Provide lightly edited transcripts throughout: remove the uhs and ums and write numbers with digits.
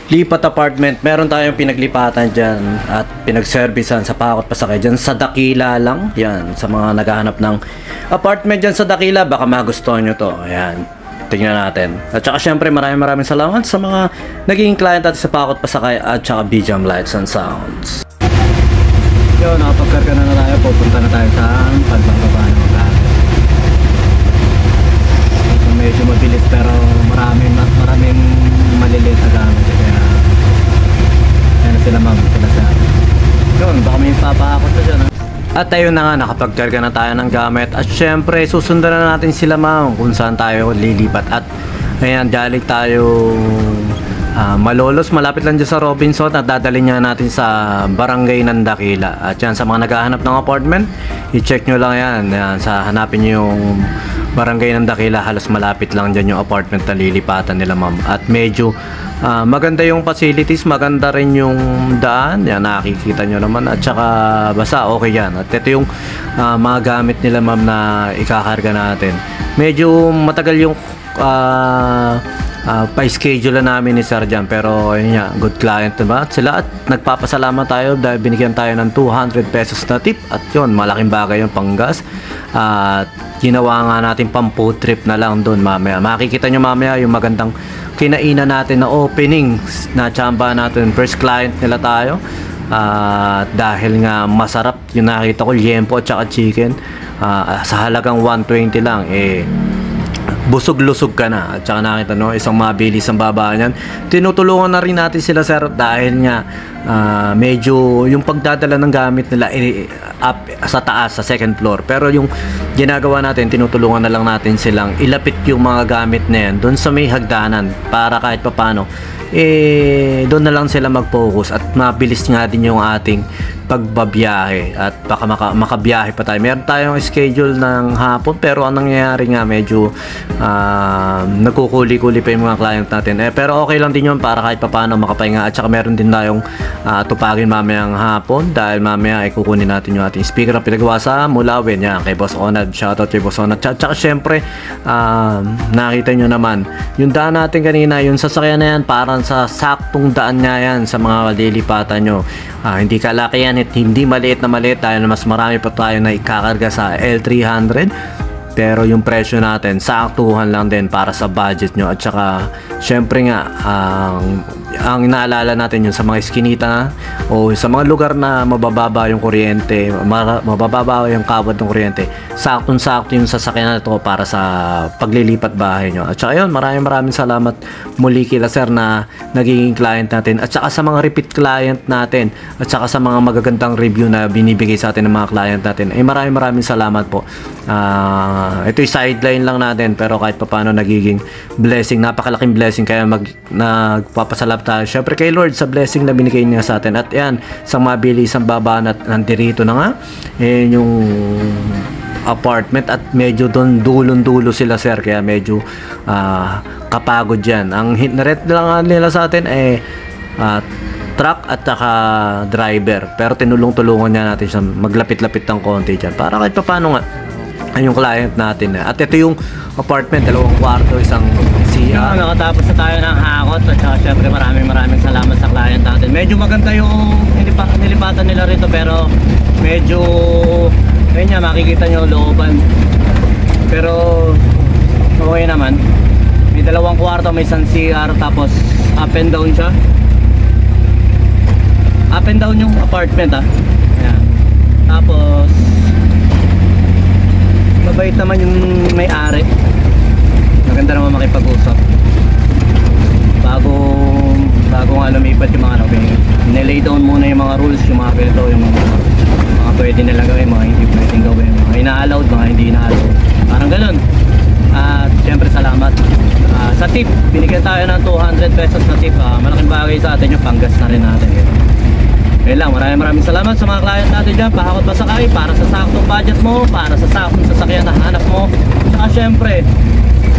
lipat apartment. Meron tayong pinaglipatan dyan at pinagservisan sa Pakot Pasakay dyan sa Dakila lang. Yan, sa mga naghahanap ng apartment dyan sa Dakila, baka magustuhan nyo to. Ayan, tingnan natin. At saka syempre maraming salamat sa mga naging client natin sa Pakot Pasakay at saka BJam Lights and Sounds. Yun, nakapagkarga na tayo. Pupunta na tayo sa pagbababa ng gamit. Medyo mabilis pero maraming maliliit na gamit. Kaya ayan na sila ma'am, sila sa yun, baka may papakot na dyan. At ayun na nga, nakapagkarga na tayo ng gamit. At syempre susundan na natin sila ma'am kung saan tayo lilipat. At ayan, galing tayo Malolos, malapit lang dyan sa Robinson at dadalhin niya natin sa barangay ng Dakila. At yan, sa mga naghahanap ng apartment, i-check nyo lang yan. Yan, sa hanapin nyo yung barangay ng Dakila, halos malapit lang dyan yung apartment na lilipatan nila ma'am. At medyo maganda yung facilities, maganda rin yung daan. Yan, nakikita nyo naman. At saka basta okay yan. At ito yung mga gamit nila ma'am na ikakarga natin. Medyo matagal yung pa-schedule namin ni Sir Jan, pero ayun nga, good client diba? At sila, at nagpapasalamat tayo dahil binigyan tayo ng 200 pesos na tip. At yun, malaking bagay yung panggas. At ginawa nga natin pang food trip na lang doon mamaya. Makikita nyo mamaya yung magandang kinainan natin na opening na tsamba natin. First client nila tayo. Dahil nga masarap yung nakita ko, liempo at saka chicken. Sa halagang 120 lang busog-lusog ka na. At saka nakita no, isang mabilis ang baba niyan. Tinutulungan na rin natin sila sir dahil nga medyo yung pagdadala ng gamit nila up sa taas, sa second floor. Pero yung ginagawa natin, tinutulungan na lang natin silang ilapit yung mga gamit na yan doon sa may hagdanan para kahit papano doon na lang sila mag-focus at mabilis nga din yung ating pagbabiyahe at baka makabiyahe pa tayo. Meron tayong schedule ng hapon pero ang nangyayari nga medyo nagkukuli-kuli pa yung mga client natin. Pero okay lang din yun para kahit paano makapahinga. At saka meron din tayong tupagin mamayang hapon dahil mamaya ay kukunin natin yung ating speaker na pinagawa sa Mulawin. Yan, kay Boss Onad. Shoutout kay Boss Onad. At saka syempre nakita nyo naman yung daan natin kanina, yung sasakyan na yan parang sa saktong daan nga yan sa mga lilipatan nyo. Hindi kalaki yan at hindi maliit na maliit dahil mas marami pa tayo na ikakarga sa L300, pero yung presyo natin saktuhan lang din para sa budget nyo. At saka syempre nga ang inaalala natin yung sa mga iskinita o sa mga lugar na mabababa yung kuryente, mabababa yung kawad ng kuryente, saktong-sakto yung sasakyan na ito para sa paglilipat bahay nyo. At saka yun, maraming salamat muli kila sir na naging client natin at saka sa mga repeat client natin at saka sa mga magagandang review na binibigay sa atin ng mga client natin. Maraming salamat po. Ito yung sideline lang natin pero kahit papano nagiging blessing, napakalaking blessing, kaya nagpapasalamat tayo syempre kay Lord sa blessing na binigay niya sa atin. At yan, isang mabilis ang baba na nandirito na nga yung apartment at medyo doon dulon-dulo sila sir, kaya medyo kapagod yan. Ang na-rent lang nila sa atin truck at saka driver, pero tinulong-tulungan niya natin siya maglapit-lapit ng konti dyan para kahit paano nga yung client natin. At ito yung apartment, 2 kwarto, isang CR. Nakatapos na tayo ng hakot at saka syempre maraming salamat sa client natin. Medyo maganda yung nilipatan nila rito pero medyo ayun nga, makikita nyo looban pero okay naman. May 2 kwarto, may isang CR, tapos up and down siya, up and down yung apartment ayan. Tapos mabait naman yung may-ari, maganda naman makipag-usap. Bago nga lumipat yung mga nilay down muna yung mga rules, yung mga ganito, yung mga pwede nila gawin, mga hindi pwedeng gawin, mga ina-allowed, mga hindi ina-allowed, parang ganun. At syempre salamat sa tip, binigyan tayo ng 200 pesos na tip. Malaking bagay sa atin yung panggas na rin natin. Kaya lang, maraming salamat sa mga client natin dyan. Pakot Pasakay, para sa saktong budget mo, para sa saktong sasakyan na hanap mo, saka syempre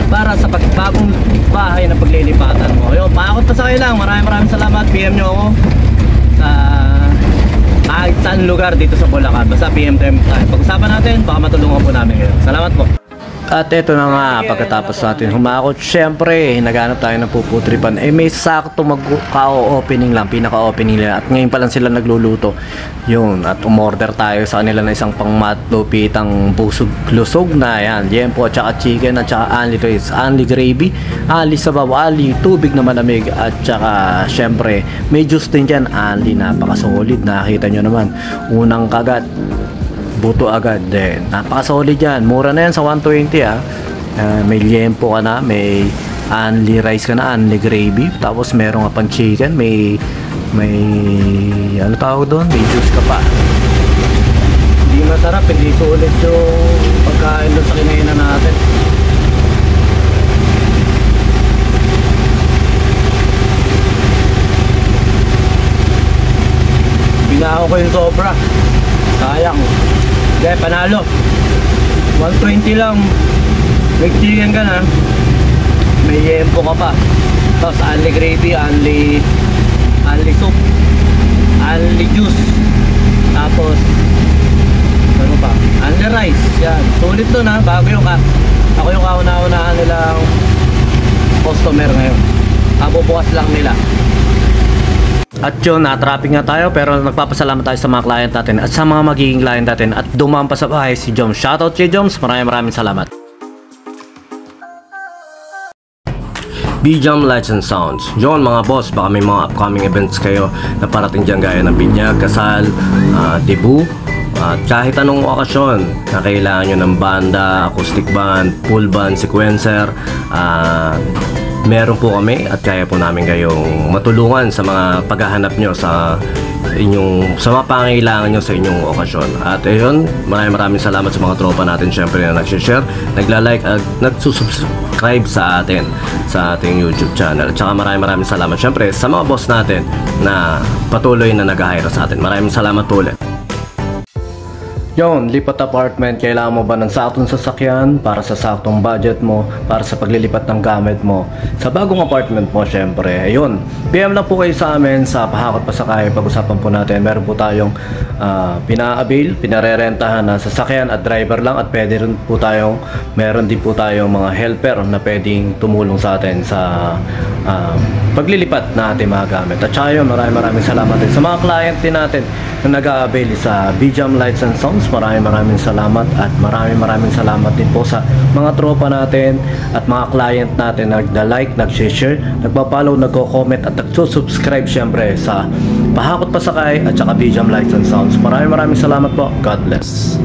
para sa pagbagong bahay na paglilipatan mo. Yun, Pakot Pasakay lang. Maraming salamat. PM nyo ako sa kahit saan lugar dito sa Bulacan. Basta PM tayo. Pag-usapan natin, baka matulungan po namin kayo. Salamat po. At eto na nga, pagkatapos natin humakot, syempre, naghanap tayo ng puputripan. May sakto mag-opening lang, pinaka-opening lang. At ngayon pa lang sila nagluluto. Yun, at umorder tayo sa kanila na isang pangmatlupitang busog-lusog na yan. Yempo, at saka chicken, at saka only rice, only gravy, only sabaw, only tubig na malamig. At saka, syempre, may juice din dyan, only napaka-solid. Nakita nyo naman, unang kagat. Buto agad din. Napaka-solid yan. Mura na yan sa 120 may liempo ka na, may only rice ka na, only gravy. Tapos meron ka pang chicken, may ano tawag doon? May juice ka pa. Hindi masarap, hindi solid yung pagkain doon sa kinainan natin. Binaho ko yung sobra. Sayang. Kaya panalo 120 lang. May chicken ka na, may yempo ka pa, tapos only gravy, only soup, only juice, tapos ano pa, only rice. Yan, sulit to na. Bago yung ako yung kauna-unahan nilang customer ngayon. Bubukas lang nila. At yun, na-traffic nga tayo, pero nagpapasalamat tayo sa mga client natin at sa mga magiging client natin. At dumaan pa sa bahay si Joms. Shoutout kay Joms, maraming salamat. B-Jam Lights and Sounds. Yun mga boss, baka may mga upcoming events kayo na parating dyan gaya ng binyag, kasal, debut, at kahit anong okasyon na kailangan nyo ng banda, acoustic band, full band, sequencer, meron po kami at kaya po namin kayong matulungan sa mga paghahanap nyo sa mga pangailangan nyo sa inyong okasyon. At ayun, maraming salamat sa mga tropa natin syempre na nagsishare, nagla-like at nagsusubscribe sa atin sa ating YouTube channel. At saka maraming salamat syempre sa mga boss natin na patuloy na nag-hire sa atin. Maraming salamat po ulit. Yon, lipat apartment, kailangan mo ba ng saktong sasakyan para sa saktong budget mo, para sa paglilipat ng gamit mo sa bagong apartment mo? Syempre, ayun, PM lang po kayo sa amin sa Pahakot Pasakay. Pag-usapan po natin, meron po tayong pina-avail, pinarerentahan na sasakyan at driver lang, at pwede rin po tayong, meron din po tayong mga helper na pwedeng tumulong sa atin sa paglilipat na ating mga gamit. At saka yun, maraming salamat din sa mga client din natin na nag-a-avail sa B-Jam Lights and Sounds. Maraming salamat, at maraming salamat din po sa mga tropa natin at mga client natin na nag-like, nag-share, nagpa-follow, nagko-comment at nag-subscribe syempre sa Pahakot Pasakay at saka B-Jam Lights and Sounds. Maraming salamat po. God bless.